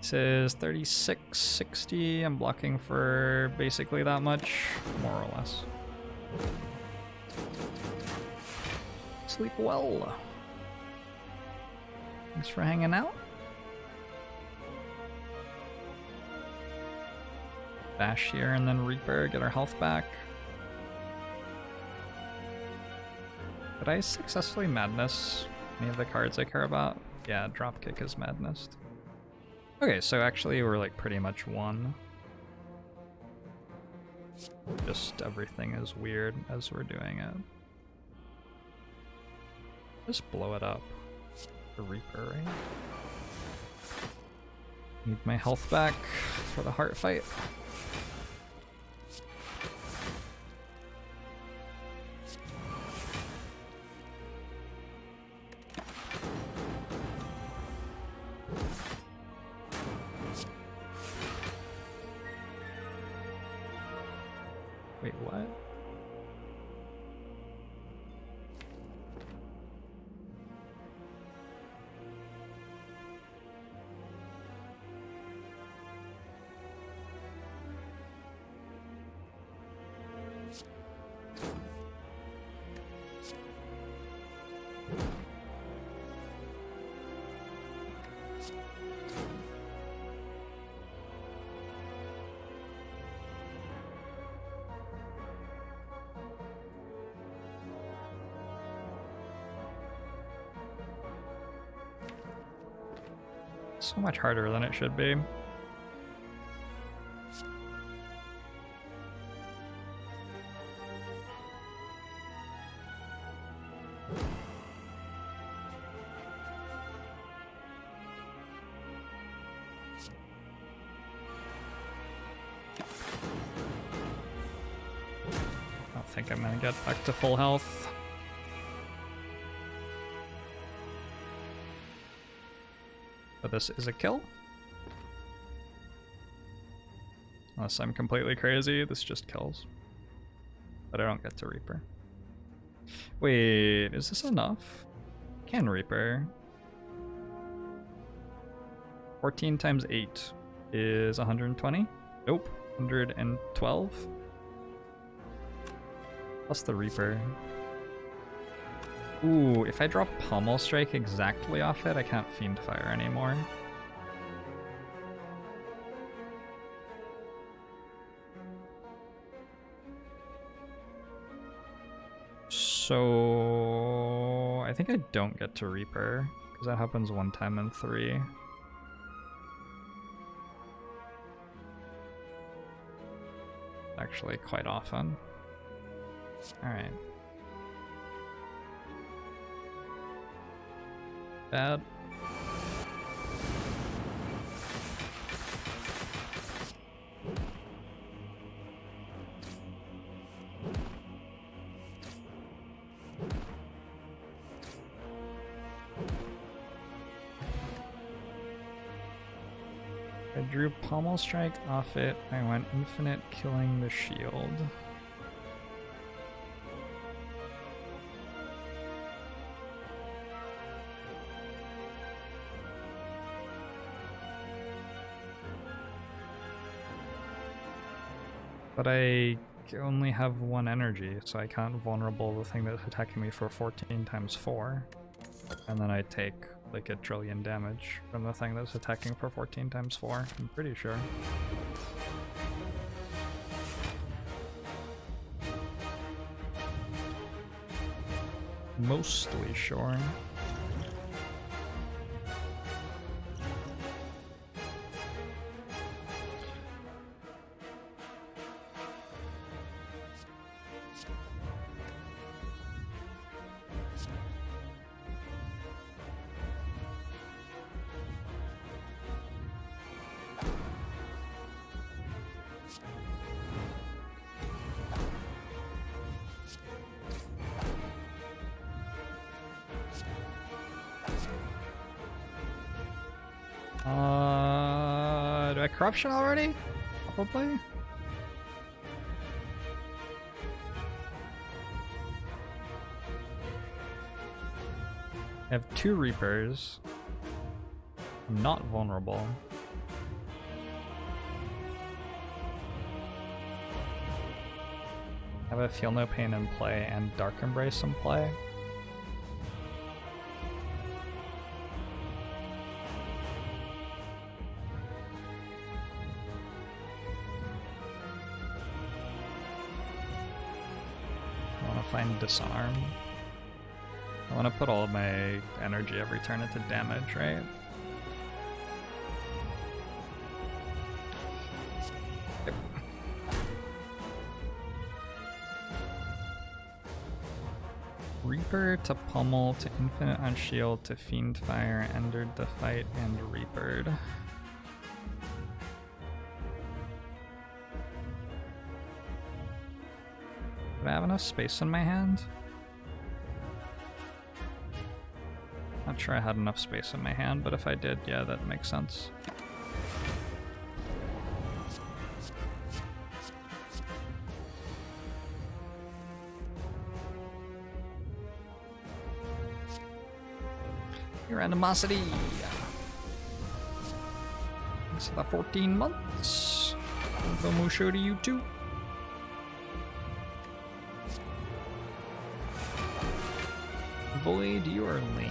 This is 3660. I'm blocking for basically that much, more or less. Sleep well. Thanks for hanging out. Bash here and then Reaper, get our health back. Did I successfully Madness any of the cards I care about? Yeah, Dropkick is Madness. Okay, so actually we're like pretty much won. Just everything is weird as we're doing it. Just blow it up. The Reaper, right? Need my health back for the heart fight. Wait, what? So much harder than it should be. think I'm gonna get back to full health. But this is a kill. Unless I'm completely crazy, this just kills. But I don't get to Reaper. Wait, is this enough? Can Reaper. 14 times 8 is 120? Nope, 112. Plus the Reaper. Ooh, if I drop Pommel Strike exactly off it, I can't Fienfire anymore. So I think I don't get to Reaper, because that happens one time in 3. Actually, quite often. Alright. Bad. I drew Pommel Strike off it. I went infinite, killing the shield. But I only have 1 energy, so I can't vulnerable the thing that's attacking me for 14 times 4. And then I take like a trillion damage from the thing that's attacking for 14 times 4, I'm pretty sure. Mostly sure. Do I corruption already? Probably. I have 2 Reapers. I'm not vulnerable. I have a Feel No Pain in play and Dark Embrace in play. Find Disarm. I want to put all of my energy every turn into damage, right? Yep. Reaper to Pummel to Infinite on Shield to Fienfire, entered the fight and Reapered. Do I have enough space in my hand? Not sure I had enough space in my hand, but if I did, yeah, that makes sense. Your animosity! Thanks for the 14 months. Musho to you too. Void, you are lame.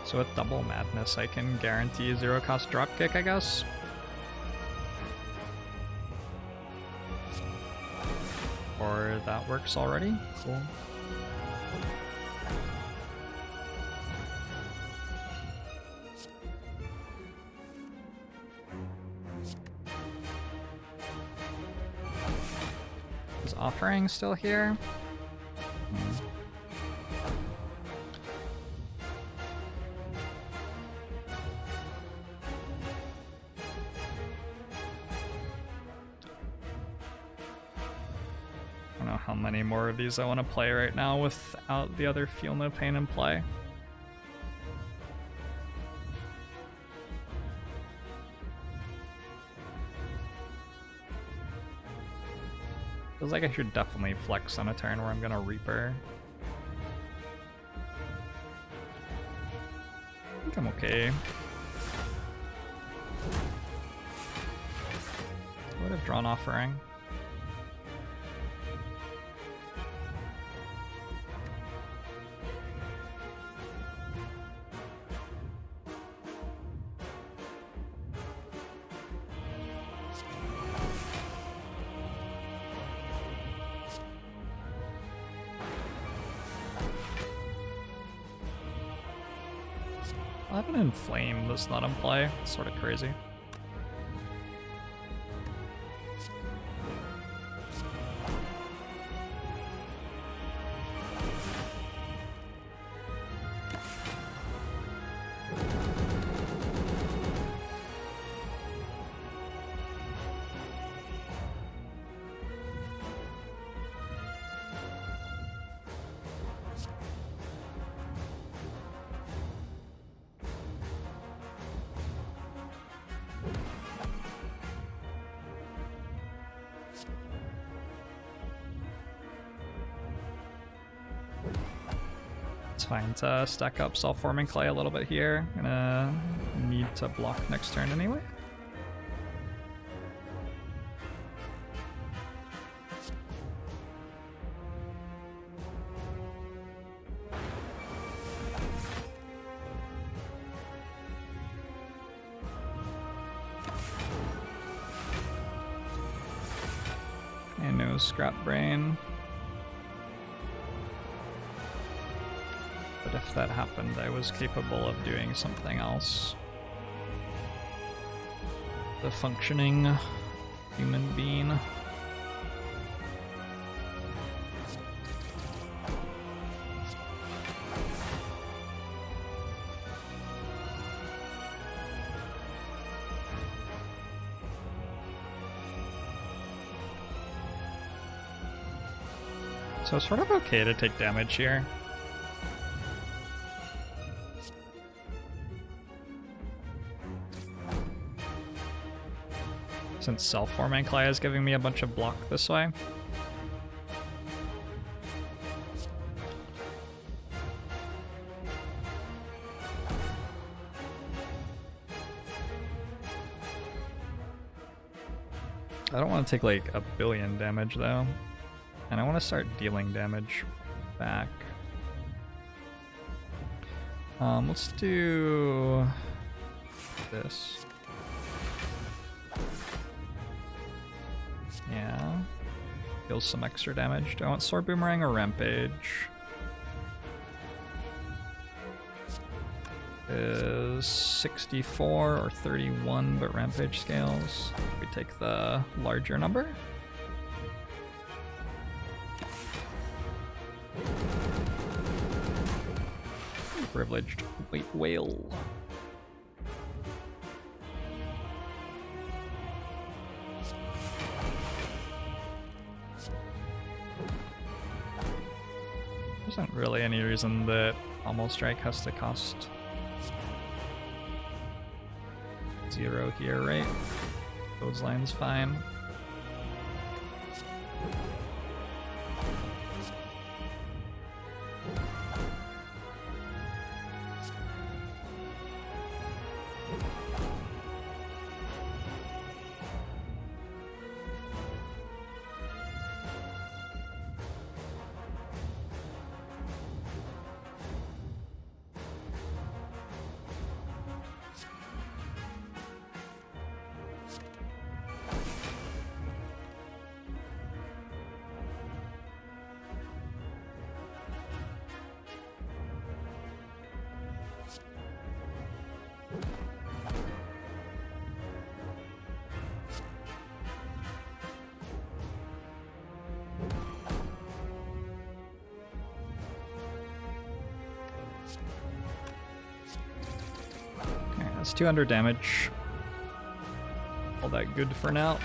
So with double madness, I can guarantee 0 cost dropkick, I guess. Or that works already. Cool. Is Offering still here? know how many more of these I want to play right now without the other Feel No Pain in play. Feels like I should definitely flex on a turn where I'm gonna Reaper. I think I'm okay. I would have drawn Offering. I have an Inflame that's not in play. It's sort of crazy. Fine to stack up Self-Forming Clay a little bit here. Gonna need to block next turn anyway. And no Scrap Brain. But if that happened, I was capable of doing something else. The functioning human being. So it's sort of okay to take damage here. Since Self-Forming Clay is giving me a bunch of block this way. I don't want to take like a billion damage though. And I want to start dealing damage back. Let's do this. Yeah. Deals some extra damage. Do I want Sword Boomerang or Rampage? Is 64 or 31, but Rampage scales. We take the larger number. Privileged White Whale. There isn't really any reason that Pommel Strike has to cost 0 here, right? Clothesline's fine. It's 200 damage. All that good for now.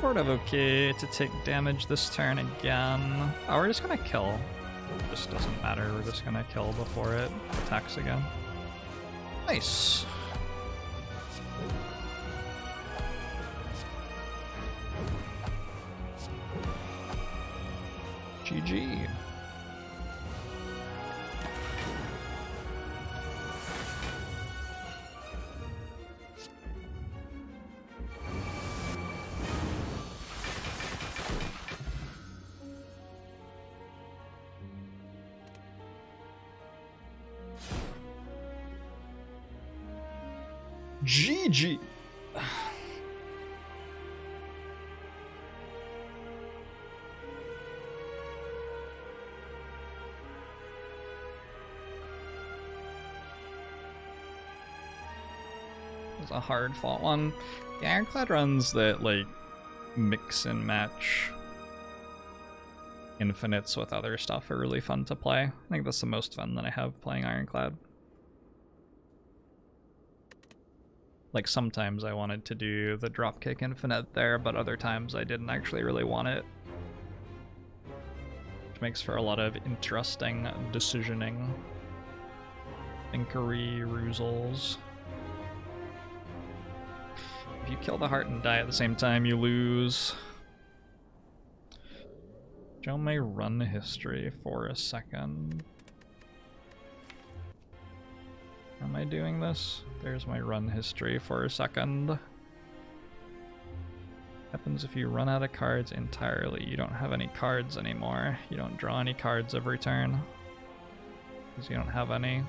sort of okay to take damage this turn again. Oh, we're just gonna kill. It just doesn't matter, we're just gonna kill before it attacks again. Nice. GG. GG. It's a hard fought one. The Ironclad runs that like mix and match infinites with other stuff are really fun to play. I think that's the most fun that I have playing Ironclad. Like sometimes I wanted to do the dropkick infinite there, but other times I didn't actually really want it. Which makes for a lot of interesting decisioning. Thinkery, rusels. If you kill the heart and die at the same time, you lose. Show my run history for a second. Am I doing this? There's my run history for a second. Happens if you run out of cards entirely. You don't have any cards anymore. You don't draw any cards every turn. Because you don't have any.